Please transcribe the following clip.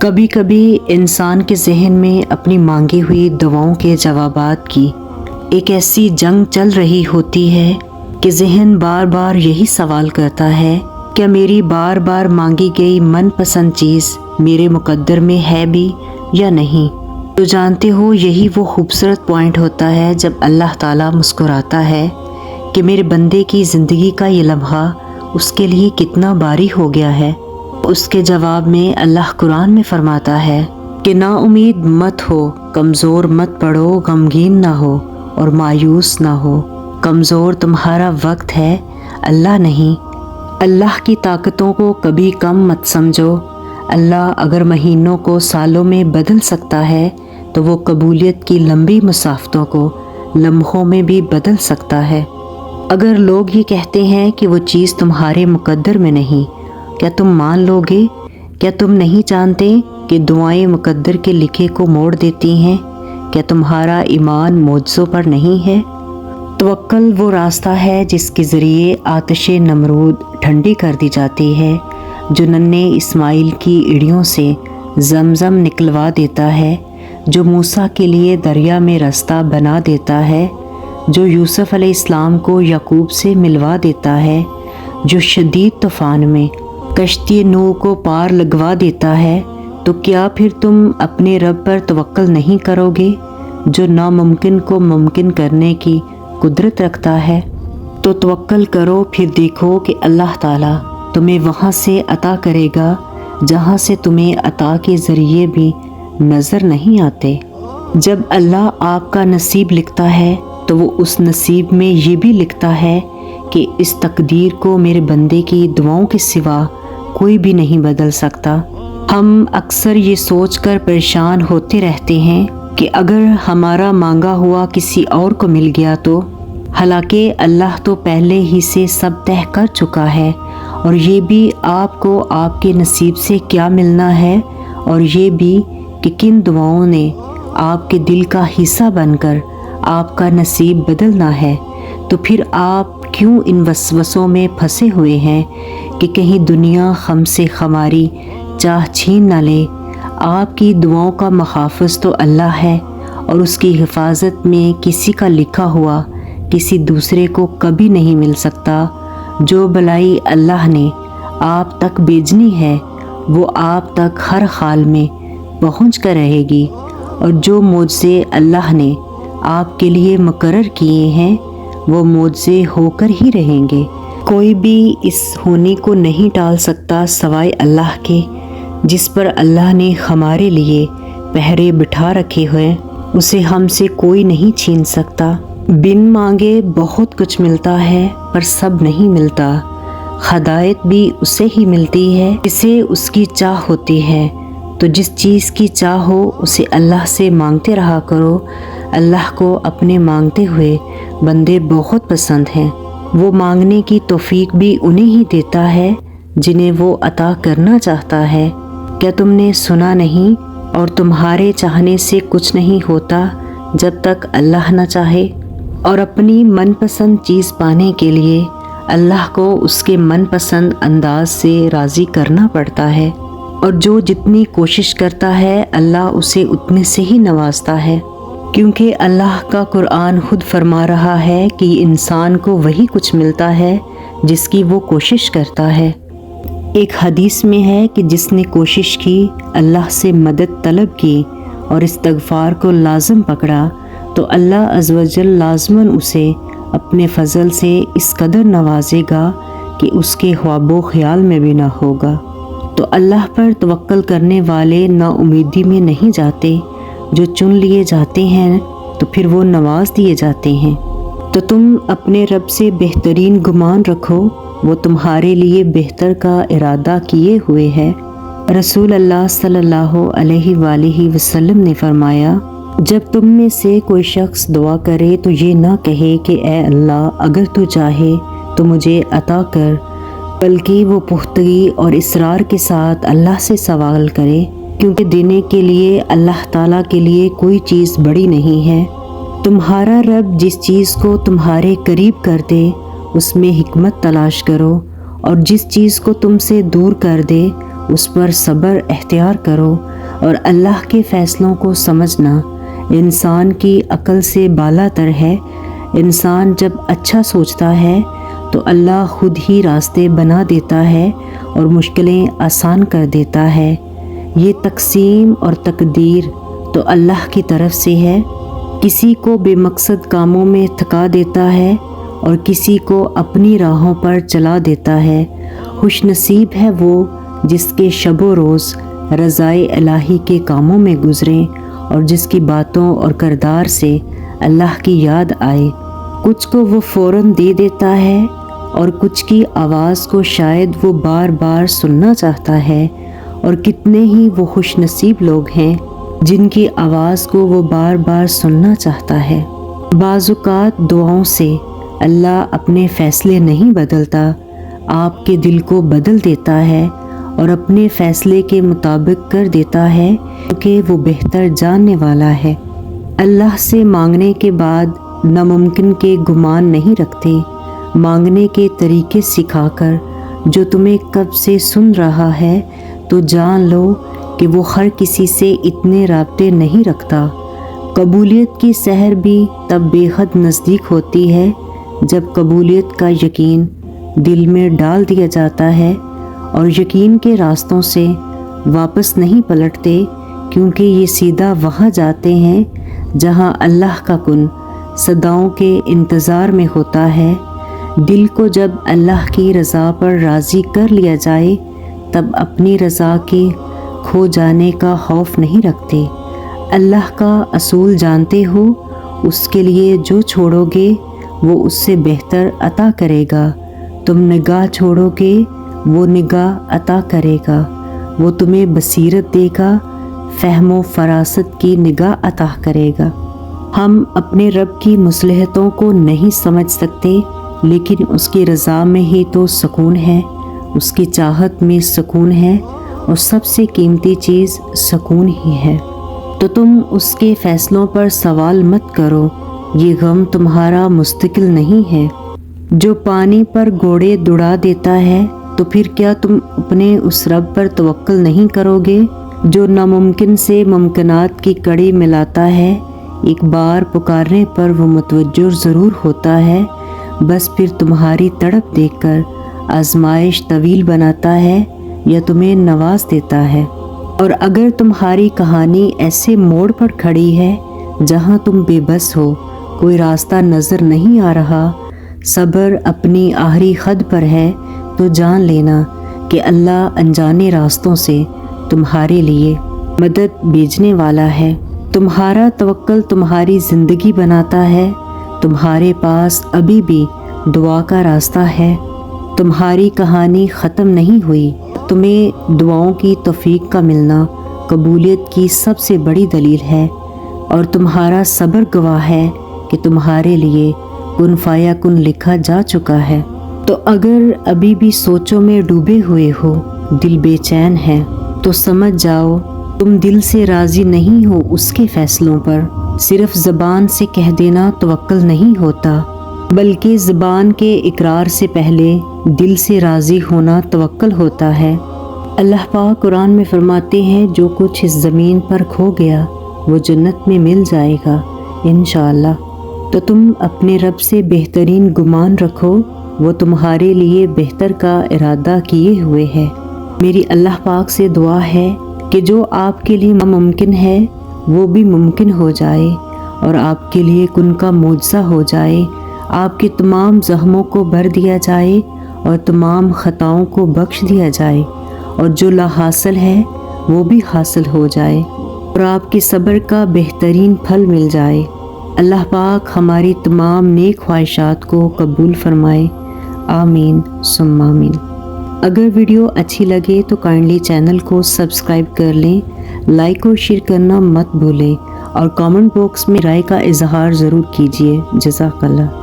کبھی کبھی انسان کے ذہن میں اپنی مانگی ہوئی دعاؤں کے جوابات کی ایک ایسی جنگ چل رہی ہوتی ہے کہ ذہن بار بار یہی سوال کرتا ہے، کیا میری بار بار مانگی گئی من پسند چیز میرے مقدر میں ہے بھی یا نہیں؟ تو جانتے ہو، یہی وہ خوبصورت پوائنٹ ہوتا ہے جب اللہ تعالیٰ مسکراتا ہے کہ میرے بندے کی زندگی کا یہ لمحہ اس کے لیے کتنا باری ہو گیا ہے۔ اس کے جواب میں اللہ قرآن میں فرماتا ہے کہ نا امید مت ہو، کمزور مت پڑو، غمگین نہ ہو اور مایوس نہ ہو۔ کمزور تمہارا وقت ہے، اللہ نہیں۔ اللہ کی طاقتوں کو کبھی کم مت سمجھو۔ اللہ اگر مہینوں کو سالوں میں بدل سکتا ہے تو وہ قبولیت کی لمبی مسافتوں کو لمحوں میں بھی بدل سکتا ہے۔ اگر لوگ یہ کہتے ہیں کہ وہ چیز تمہارے مقدر میں نہیں، کیا تم مان لو گے؟ کیا تم نہیں جانتے کہ دعائیں مقدر کے لکھے کو موڑ دیتی ہیں؟ کیا تمہارا ایمان معجزوں پر نہیں ہے؟ توکل وہ راستہ ہے جس کے ذریعے آتش نمرود ٹھنڈی کر دی جاتی ہے، جو ننھے اسماعیل کی ایڑیوں سے زمزم نکلوا دیتا ہے، جو موسیٰ کے لیے دریا میں راستہ بنا دیتا ہے، جو یوسف علیہ السلام کو یعقوب سے ملوا دیتا ہے، جو شدید طوفان میں کشتی نوح کو پار لگوا دیتا ہے۔ تو کیا پھر تم اپنے رب پر توکل نہیں کرو گے، جو ناممکن کو ممکن کرنے کی قدرت رکھتا ہے؟ تو توکل کرو، پھر دیکھو کہ اللہ تعالیٰ تمہیں وہاں سے عطا کرے گا جہاں سے تمہیں عطا کے ذریعے بھی نظر نہیں آتے۔ جب اللہ آپ کا نصیب لکھتا ہے تو وہ اس نصیب میں یہ بھی لکھتا ہے کہ اس تقدیر کو میرے بندے کی دعاؤں کے سوا کوئی بھی نہیں بدل سکتا۔ ہم اکثر یہ سوچ کر پریشان ہوتے رہتے ہیں کہ اگر ہمارا مانگا ہوا کسی اور کو مل گیا تو، حالانکہ اللہ تو پہلے ہی سے سب طے کر چکا ہے، اور یہ بھی آپ کو آپ کے نصیب سے کیا ملنا ہے، اور یہ بھی کہ کن دعاؤں نے آپ کے دل کا حصہ بن کر آپ کا نصیب بدلنا ہے۔ تو پھر آپ کیوں ان وسوسوں میں پھنسے ہوئے ہیں کہ کہیں دنیا ہم سے ہماری چاہ چھین نہ لے؟ آپ کی دعاؤں کا محافظ تو اللہ ہے، اور اس کی حفاظت میں کسی کا لکھا ہوا کسی دوسرے کو کبھی نہیں مل سکتا۔ جو بلائی اللہ نے آپ تک بھیجنی ہے وہ آپ تک ہر حال میں پہنچ کر رہے گی، اور جو معجزے اللہ نے آپ کے لیے مقرر کیے ہیں وہ معجزے ہو کر ہی رہیں گے۔ کوئی بھی اس ہونے کو نہیں ٹال سکتا سوائے اللہ کے، جس پر اللہ نے ہمارے لیے پہرے بٹھا رکھے ہوئے، اسے ہم سے کوئی نہیں چھین سکتا۔ بن مانگے بہت کچھ ملتا ہے پر سب نہیں ملتا۔ ہدایت بھی اسے ہی ملتی ہے جسے اس کی چاہ ہوتی ہے۔ تو جس چیز کی چاہ ہو اسے اللہ سے مانگتے رہا کرو۔ اللہ کو اپنے مانگتے ہوئے بندے بہت پسند ہیں۔ وہ مانگنے کی توفیق بھی انہیں ہی دیتا ہے جنہیں وہ عطا کرنا چاہتا ہے۔ کیا تم نے سنا نہیں؟ اور تمہارے چاہنے سے کچھ نہیں ہوتا جب تک اللہ نہ چاہے۔ اور اپنی من پسند چیز پانے کے لیے اللہ کو اس کے من پسند انداز سے راضی کرنا پڑتا ہے، اور جو جتنی کوشش کرتا ہے اللہ اسے اتنے سے ہی نوازتا ہے، کیونکہ اللہ کا قرآن خود فرما رہا ہے کہ انسان کو وہی کچھ ملتا ہے جس کی وہ کوشش کرتا ہے۔ ایک حدیث میں ہے کہ جس نے کوشش کی، اللہ سے مدد طلب کی اور استغفار کو لازم پکڑا، تو اللہ عز و جل لازماً اسے اپنے فضل سے اس قدر نوازے گا کہ اس کے خواب و خیال میں بھی نہ ہوگا۔ تو اللہ پر توکل کرنے والے نا امیدی میں نہیں جاتے، جو چن لیے جاتے ہیں تو پھر وہ نواز دیے جاتے ہیں۔ تو تم اپنے رب سے بہترین گمان رکھو، وہ تمہارے لیے بہتر کا ارادہ کیے ہوئے ہے۔ رسول اللہ صلی اللہ علیہ وآلہ وسلم نے فرمایا، جب تم میں سے کوئی شخص دعا کرے تو یہ نہ کہے کہ اے اللہ اگر تو چاہے تو مجھے عطا کر، بلکہ وہ پختگی اور اصرار کے ساتھ اللہ سے سوال کرے، کیونکہ دینے کے لیے اللہ تعالیٰ کے لیے کوئی چیز بڑی نہیں ہے۔ تمہارا رب جس چیز کو تمہارے قریب کر دے اس میں حکمت تلاش کرو، اور جس چیز کو تم سے دور کر دے اس پر صبر اختیار کرو اور اللہ کے فیصلوں کو سمجھنا انسان کی عقل سے بالا تر ہے۔ انسان جب اچھا سوچتا ہے تو اللہ خود ہی راستے بنا دیتا ہے اور مشکلیں آسان کر دیتا ہے۔ یہ تقسیم اور تقدیر تو اللہ کی طرف سے ہے۔ کسی کو بے مقصد کاموں میں تھکا دیتا ہے اور کسی کو اپنی راہوں پر چلا دیتا ہے۔ خوش نصیب ہے وہ جس کے شب و روز رضائے الہی کے کاموں میں گزریں اور جس کی باتوں اور کردار سے اللہ کی یاد آئے۔ کچھ کو وہ فوراً دے دیتا ہے اور کچھ کی آواز کو شاید وہ بار بار سننا چاہتا ہے، اور کتنے ہی وہ خوش نصیب لوگ ہیں جن کی آواز کو وہ بار بار سننا چاہتا ہے۔ بعض اوقات دعاؤں سے اللہ اپنے فیصلے نہیں بدلتا، آپ کے دل کو بدل دیتا ہے اور اپنے فیصلے کے مطابق کر دیتا ہے، کیونکہ وہ بہتر جاننے والا ہے۔ اللہ سے مانگنے کے بعد ناممکن کے گمان نہیں رکھتے۔ مانگنے کے طریقے سکھا کر جو تمہیں کب سے سن رہا ہے تو جان لو کہ وہ ہر کسی سے اتنے رابطے نہیں رکھتا۔ قبولیت کی سحر بھی تب بے حد نزدیک ہوتی ہے جب قبولیت کا یقین دل میں ڈال دیا جاتا ہے اور یقین کے راستوں سے واپس نہیں پلٹتے، کیونکہ یہ سیدھا وہاں جاتے ہیں جہاں اللہ کا کن صداؤں کے انتظار میں ہوتا ہے۔ دل کو جب اللہ کی رضا پر راضی کر لیا جائے تب اپنی رضا کے کھو جانے کا خوف نہیں رکھتے۔ اللہ کا اصول جانتے ہو، اس کے لیے جو چھوڑو گے وہ اس سے بہتر عطا کرے گا۔ تم نگاہ چھوڑو گے وہ نگاہ عطا کرے گا۔ وہ تمہیں بصیرت دے گا، فہم و فراست کی نگاہ عطا کرے گا۔ ہم اپنے رب کی مصلحتوں کو نہیں سمجھ سکتے، لیکن اس کی رضا میں ہی تو سکون ہے، اس کی چاہت میں سکون ہے، اور سب سے قیمتی چیز سکون ہی ہے۔ تو تم اس کے فیصلوں پر سوال مت کرو، یہ غم تمہارا مستقل نہیں ہے۔ جو پانی پر گھوڑے دوڑا دیتا ہے تو پھر کیا تم اپنے اس رب پر توکل نہیں کرو گے جو ناممکن سے ممکنات کی کڑی ملاتا ہے؟ ایک بار پکارنے پر وہ متوجہ ضرور ہوتا ہے، بس پھر تمہاری تڑپ دیکھ کر آزمائش طویل بناتا ہے یا تمہیں نواز دیتا ہے۔ اور اگر تمہاری کہانی ایسے موڑ پر کھڑی ہے جہاں تم بے بس ہو، کوئی راستہ نظر نہیں آ رہا، صبر اپنی آخری حد پر ہے، تو جان لینا کہ اللہ انجانے راستوں سے تمہارے لیے مدد بھیجنے والا ہے۔ تمہارا توکل تمہاری زندگی بناتا ہے۔ تمہارے پاس ابھی بھی دعا کا راستہ ہے۔ تمہاری کہانی ختم نہیں ہوئی۔ تمہیں دعاؤں کی توفیق کا ملنا قبولیت کی سب سے بڑی دلیل ہے، اور تمہارا صبر گواہ ہے کہ تمہارے لیے کن فایا کن لکھا جا چکا ہے۔ تو اگر ابھی بھی سوچوں میں ڈوبے ہوئے ہو، دل بے چین ہے، تو سمجھ جاؤ تم دل سے راضی نہیں ہو اس کے فیصلوں پر۔ صرف زبان سے کہہ دینا توکل نہیں ہوتا، بلکہ زبان کے اقرار سے پہلے دل سے راضی ہونا توکل ہوتا ہے۔ اللہ پاک قرآن میں فرماتے ہیں، جو کچھ اس زمین پر کھو گیا وہ جنت میں مل جائے گا انشاءاللہ۔ تو تم اپنے رب سے بہترین گمان رکھو، وہ تمہارے لیے بہتر کا ارادہ کیے ہوئے ہے۔ میری اللہ پاک سے دعا ہے کہ جو آپ کے لیے ناممکن ہے وہ بھی ممکن ہو جائے، اور آپ کے لیے کن کا معجزہ ہو جائے، آپ کے تمام زخموں کو بھر دیا جائے اور تمام خطاؤں کو بخش دیا جائے، اور جو لا حاصل ہے وہ بھی حاصل ہو جائے، اور آپ کے صبر کا بہترین پھل مل جائے۔ اللہ پاک ہماری تمام نیک خواہشات کو قبول فرمائے، آمین ثم آمین۔ اگر ویڈیو اچھی لگے تو کائنڈلی چینل کو سبسکرائب کر لیں، لائک اور شیئر کرنا مت بھولیں، اور کامنٹ باکس میں رائے کا اظہار ضرور کیجیے۔ جزاک اللہ۔